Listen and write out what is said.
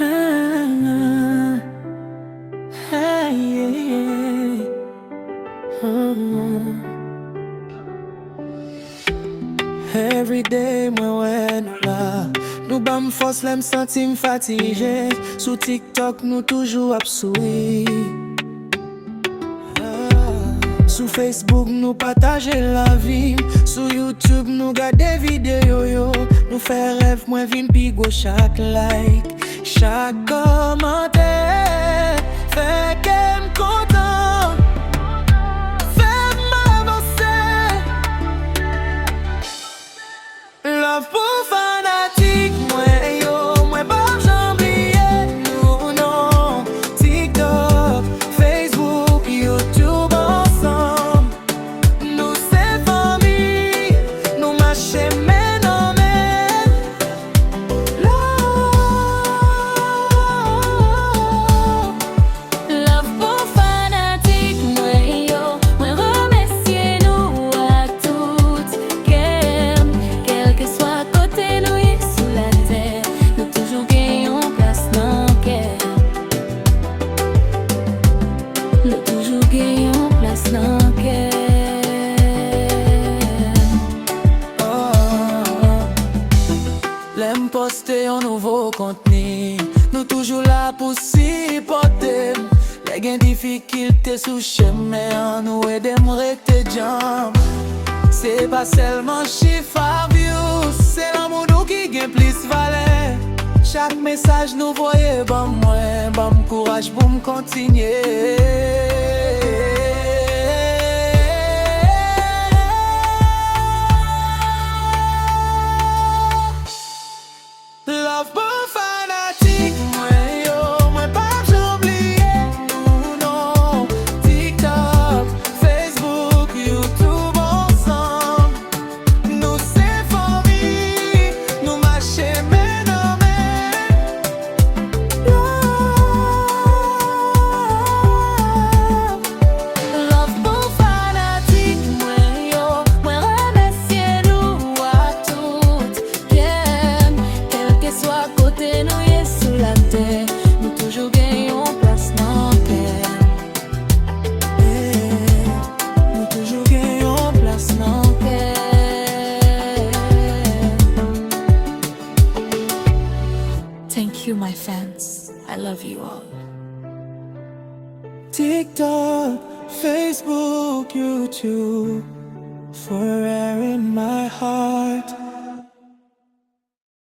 Ah, ah, yeah, yeah. Mm. Every day mwen wè nou la, nou ba m fos lè m senti m fatije. Sou TikTok nou toujou ap soui. Sou Facebook nou pataje la vi. Sou YouTube nou gade videyo yo. Nou fè rev mwen vin pi go chak like, chak komante. Fè ke m kontan, fè m avanse. Love pou fanatik mwen yo, mwen pa jambliye nou non. TikTok, Facebook, YouTube ensemble. Nou se fami, nou mache men an men. Love pou fanatik mwen yo, mwen remesye nou ak tout kem. Kelke swa kote nou ye sou la terre, nou toujou genyon plas nan ker. Nou toujou genyon plas nan ker. Lèm poste yon nouvo kontni, nou toujou la pou sipote. Lè gen difikilte sou cheme an, nou edem rekte jam. Se pa selman chifar views, se l'amou nou ki gen plis vale. Chak mesaj nou voye ban mwen, ban m kouraj pou m kontinye. Love pou fanatik mwen yo, mwen pa jambliye nou non. TikTok, Facebook, YouTube ensemble. Nou se fami, nou mache men an men. Love pou fanatik mwen yo, mwen remesye nou ak tout kem. Kelke swa kote nou ye sou la terre, nou toujou genyon plas nan ker. Nou toujou genyon plas nan Ker. Thank you, my fans. I love you all. TikTok, Facebook, YouTube, forever in my heart.